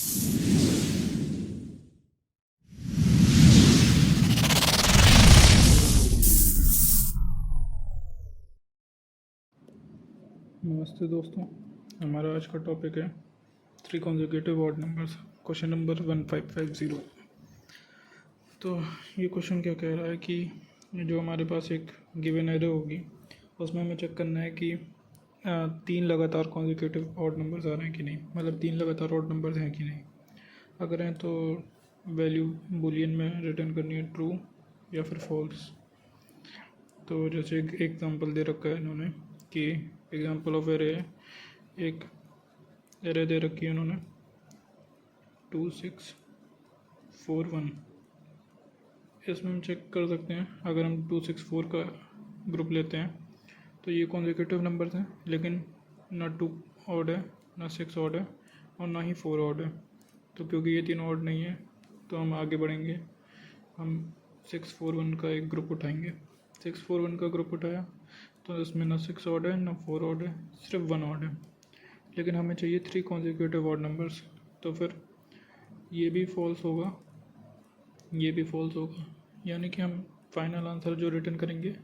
नमस्ते दोस्तों, हमारा आज का टॉपिक है 3 consecutive odd numbers. Question number 1550। तो ये क्वेश्चन क्या कह रहा है कि जो हमारे पास एक गिवन एरे होगी उसमें हमें चेक करना है कि 3 लगातार कॉन्जिक्यूटिव ऑड नंबर्स आ रहे हैं कि नहीं, मतलब 3 लगातार ऑड नंबर्स हैं कि नहीं। अगर हैं तो वैल्यू बूलियन में रिटर्न करनी है, ट्रू या फिर फॉल्स। तो जैसे एक एग्जांपल दे रखा है इन्होंने कि एग्जांपल ऑफ एरे, एक एरे दे रखी है उन्होंने 2 6 4 1। इसमें हम चेक कर सकते हैं, अगर हम 2 6 4 का ग्रुप लेते हैं तो ये कॉन्जिक्यूटिव नंबर्स हैं, लेकिन ना 2 ऑड है, ना 6 ऑड है और ना ही 4 ऑड है। तो क्योंकि ये 3 ऑड नहीं है तो हम आगे बढ़ेंगे, हम 6 4 1 का एक ग्रुप उठाएंगे। 6 4 1 का ग्रुप उठाया तो इसमें ना 6 ऑड है, ना 4 ऑड है, सिर्फ 1 ऑड है। लेकिन हमें चाहिए 3 कॉन्जिक्यूटिव ऑड नंबर्स, तो फिर ये भी फॉल्स होगा, ये भी फॉल्स होगा, यानी कि हम फाइनल आंसर जो रिटर्न करेंगे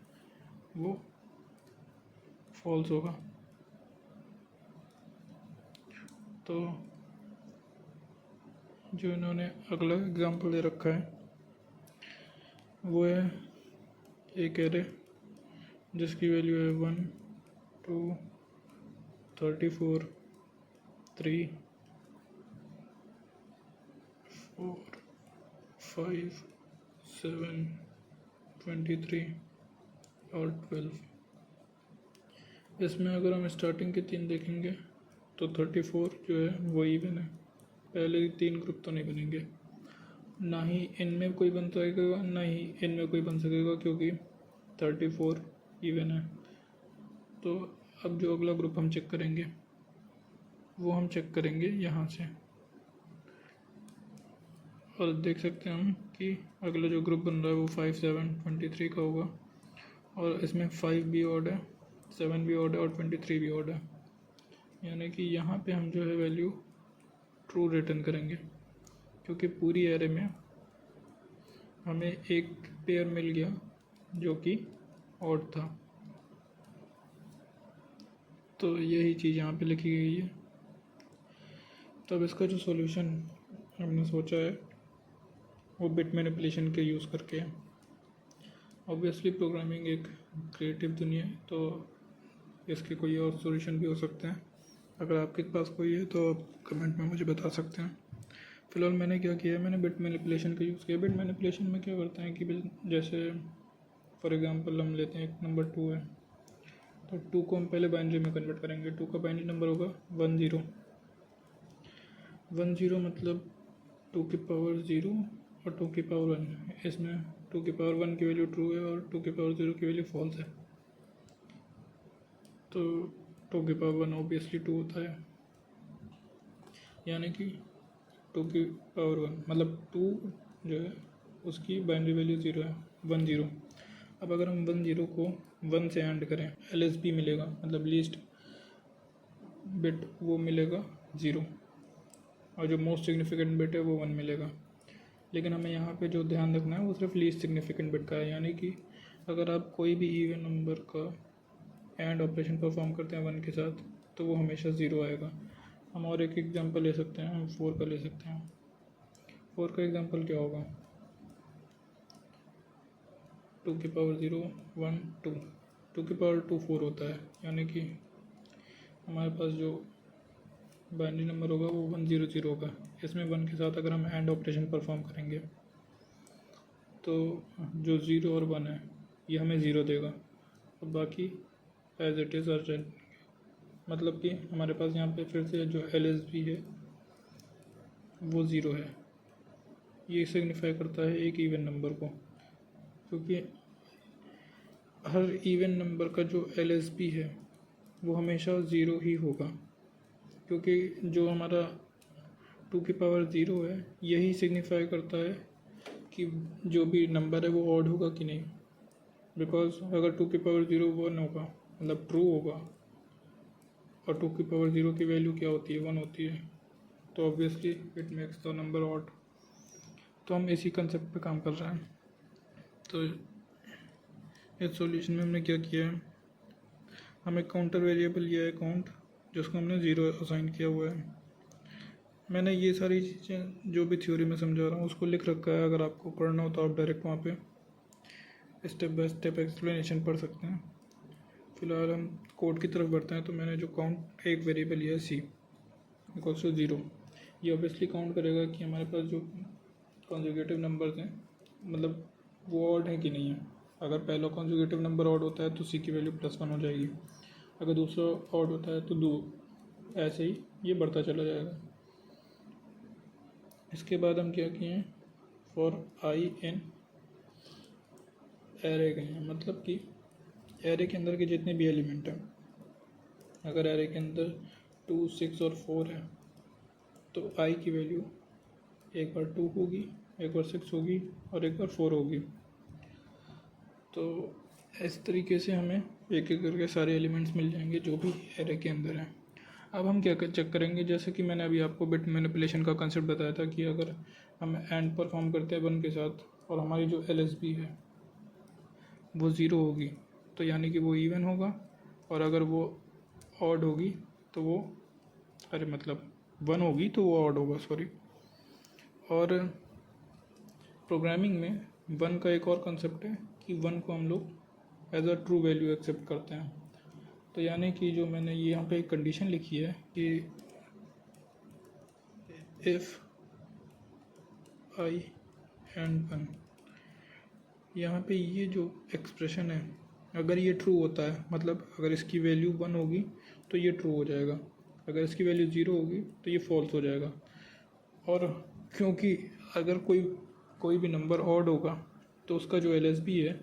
वो फॉल्स होगा। तो जो इन्होंने अगला एग्जांपल दे रखा है वो है एक एरे जिसकी वैल्यू है 1 2 34 3 4 5 7 23 और 12। इसमें अगर हम स्टार्टिंग के 3 देखेंगे तो 34 जो है वो इवन है, पहले 3 ग्रुप तो नहीं बनेंगे, ना ही इनमें कोई बन सकेगा ना ही इनमें कोई बन सकेगा, क्योंकि 34 इवन है। तो अब जो अगला ग्रुप हम चेक करेंगे वो हम चेक करेंगे यहाँ से, और देख सकते हैं हम कि अगला जो ग्रुप बन रहा है वो 5 7 23 का होगा, और इसमें 5 भी ऑड है, 7 भी ऑड है और 23 भी ऑड है। यानी कि यहाँ पे हम जो है वैल्यू ट्रू रिटर्न करेंगे, क्योंकि पूरी एरे में हमें एक पेयर मिल गया जो कि ऑड था। तो यही चीज़ यहाँ पे लिखी गई है। तो अब इसका जो सॉल्यूशन हमने सोचा है वो बिट मैनिपुलेशन के यूज़ करके है। ऑब्वियसली प्रोग्रामिंग एक क्रिएटिव दुनिया है, तो इसके कोई और सॉल्यूशन भी हो सकते हैं। अगर आपके पास कोई है तो आप कमेंट में मुझे बता सकते हैं। फ़िलहाल मैंने क्या किया है, मैंने बिट मैनिपुलेशन का यूज़ किया। बिट मैनिपुलेशन में क्या करते हैं कि जैसे फॉर एग्जांपल हम लेते हैं एक नंबर 2 है, तो 2 को हम पहले बाइनरी में कन्वर्ट करेंगे। 2 का बाइनरी नंबर होगा 1 0 1 0, मतलब 2 की पावर 0 और 2 की पावर 1। इसमें 2 की पावर 1 की वैल्यू ट्रू है और 2 की पावर 0 की वैल्यू फॉल्स है। तो 2 की पावर 1 ऑब्वियसली 2 होता है, यानी कि 2 की पावर 1 मतलब 2 जो है उसकी बाइनरी वैल्यू 0 है, 1 0। अब अगर हम 1 0 को 1 से एंड करें, LSB मिलेगा, मतलब लीस्ट बिट वो मिलेगा 0, और जो मोस्ट सिग्निफिकेंट बिट है वो 1 मिलेगा। लेकिन हमें यहाँ पे जो ध्यान रखना है वो सिर्फ लीस्ट सिग्निफिकेंट बिट का है, यानी कि अगर आप कोई भी इवन नंबर का एंड ऑपरेशन परफॉर्म करते हैं 1 के साथ तो वो हमेशा 0 आएगा। हम और एक एग्जांपल ले सकते हैं, हम 4 का ले सकते हैं। 4 का एग्जांपल क्या होगा, 2 की पावर 0 1 2, 2 की पावर 2 4 होता है, यानी कि हमारे पास जो बाइनरी नंबर होगा वो 1 0 0 होगा। इसमें 1 के साथ अगर हम एंड ऑपरेशन परफॉर्म करेंगे तो जो 0 और 1 है ये हमें 0 देगा, और बाकी एज इट इज़ अर्जेंट। मतलब कि हमारे पास यहाँ पे फिर से जो LSB है वो 0 है। ये सिग्निफाई करता है एक इवन नंबर को, क्योंकि हर इवन नंबर का जो LSB है वो हमेशा 0 ही होगा, क्योंकि जो हमारा 2 की पावर 0 है यही सिग्निफाई करता है कि जो भी नंबर है वो ऑड होगा कि नहीं। बिकॉज अगर 2 की पावर 0 1 होगा मतलब ट्रू होगा, और 2 की पावर 0 की वैल्यू क्या होती है, 1 होती है, तो obviously it makes the number odd. तो हम इसी कंसेप्ट पे काम कर रहे हैं। तो इस सॉल्यूशन में हमने क्या किया है, हमें काउंटर वेरिएबल लिया है काउंट, जिसको हमने 0 असाइन किया हुआ है। मैंने ये सारी चीज़ें जो भी थ्योरी में समझा रहा हूँ उसको लिख रखा है, अगर आपको पढ़ना हो तो आप डायरेक्ट वहाँ पे स्टेप बाय स्टेप एक्सप्लेनेशन पढ़ सकते हैं। फिलहाल हम कोड की तरफ बढ़ते हैं। तो मैंने जो काउंट एक वेरिएबल लिया है सी इक्वल्स टू 0, ये ऑब्वियसली काउंट करेगा कि हमारे पास जो कॉन्जुगेटिव नंबर्स हैं मतलब वो ऑड है कि नहीं है। अगर पहला कॉन्जुगेटिव नंबर ऑड होता है तो सी की वैल्यू +1 हो जाएगी, अगर दूसरा ऑड होता है तो 2, ऐसे ही ये बढ़ता चला जाएगा। इसके बाद हम क्या किए हैं, फॉर आई इन एरे गए हैं, मतलब कि एरे के अंदर के जितने भी एलिमेंट हैं, अगर एरे के अंदर 2, 6 और 4 है तो आई की वैल्यू एक बार 2 होगी, एक बार 6 होगी और एक बार 4 होगी। तो इस तरीके से हमें एक एक करके सारे एलिमेंट्स मिल जाएंगे जो भी एरे के अंदर हैं। अब हम क्या चेक करेंगे, जैसे कि मैंने अभी आपको बिट मैनिपुलेशन का कंसेप्ट बताया था कि अगर हम एंड परफॉर्म करते हैं 1 के साथ और हमारी जो LSB है वो 0 होगी तो यानी कि वो इवन होगा, और अगर वो ऑड होगी तो वो मतलब 1 होगी तो वो ऑड होगा, सॉरी। और प्रोग्रामिंग में 1 का एक और कंसेप्ट है कि 1 को हम लोग as a true value accept करते हैं। तो यानी कि जो मैंने यहाँ पे एक कंडीशन लिखी है कि इफ़ आई एंड 1, यहाँ पे ये जो एक्सप्रेशन है अगर ये ट्रू होता है मतलब अगर इसकी वैल्यू 1 होगी तो ये ट्रू हो जाएगा, अगर इसकी वैल्यू 0 होगी तो ये फॉल्स हो जाएगा। और क्योंकि अगर कोई भी नंबर ऑड होगा तो उसका जो LSB है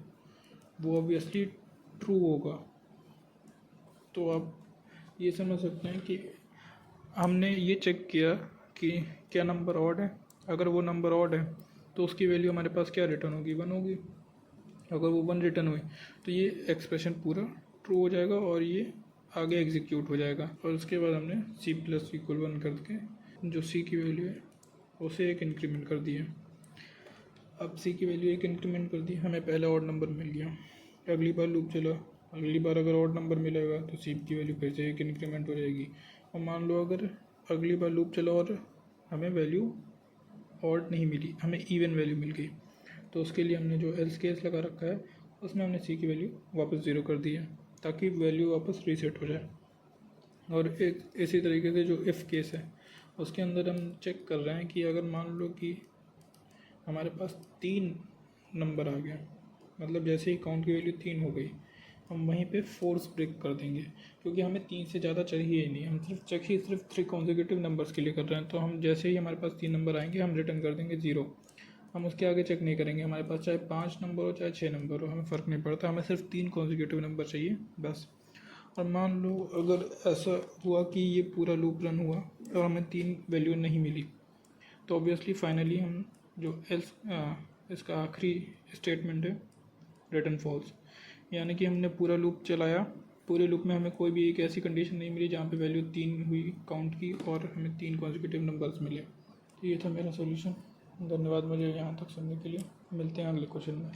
वो ऑब्वियसली ट्रू होगा। तो आप ये समझ सकते हैं कि हमने ये चेक किया कि क्या नंबर ऑड है, अगर वो नंबर ऑड है तो उसकी वैल्यू हमारे पास क्या रिटर्न होगी, 1 होगी। अगर वो 1 रिटर्न हुई तो ये एक्सप्रेशन पूरा ट्रू हो जाएगा और ये आगे एग्जीक्यूट हो जाएगा। और उसके बाद हमने C+=1 करके जो C की वैल्यू है उसे एक इंक्रीमेंट कर दिया। अब C की वैल्यू एक इंक्रीमेंट कर दी, हमें पहला ऑड नंबर मिल गया। अगली बार लूप चला, अगली बार अगर ऑड नंबर मिलेगा तो C की वैल्यू फिर से एक इंक्रीमेंट हो जाएगी। और मान लो अगर अगली बार लूप चला और हमें वैल्यू ऑड नहीं मिली, हमें इवन वैल्यू मिल गई, तो उसके लिए हमने जो एल्स केस लगा रखा है उसमें हमने C की वैल्यू वापस 0 कर दी है ताकि वैल्यू वापस रीसेट हो जाए। और एक इसी तरीके से जो इफ़ केस है उसके अंदर हम चेक कर रहे हैं कि अगर मान लो कि हमारे पास 3 नंबर आ गया, मतलब जैसे ही काउंट की वैल्यू 3 हो गई हम वहीं पे फोर्स ब्रेक कर देंगे, क्योंकि हमें 3 से ज़्यादा चाहिए ही नहीं, हम सिर्फ चेक ही सिर्फ 3 कॉन्जिक्यूटिव नंबर्स के लिए कर रहे हैं। तो हम जैसे ही हमारे पास 3 नंबर आएंगे हम रिटर्न कर देंगे 0, हम उसके आगे चेक नहीं करेंगे। हमारे पास चाहे 5 नंबर हो चाहे 6 नंबर हो, हमें फ़र्क नहीं पड़ता, हमें सिर्फ 3 कॉन्जिक्यूटिव नंबर चाहिए बस। और मान लो अगर ऐसा हुआ कि ये पूरा लूप रन हुआ और हमें 3 वैल्यू नहीं मिली तो ऑब्वियसली फाइनली हम जो एल्स इसका आखिरी स्टेटमेंट है रिटर्न फॉल्स, यानी कि हमने पूरा लूप चलाया, पूरे लूप में हमें कोई भी एक ऐसी कंडीशन नहीं मिली जहाँ पे वैल्यू 3 हुई काउंट की और हमें 3 कॉन्जिक्यूटिव नंबर्स मिले। तो ये था मेरा सॉल्यूशन। धन्यवाद मुझे यहाँ तक सुनने के लिए, मिलते हैं अगले क्वेश्चन में।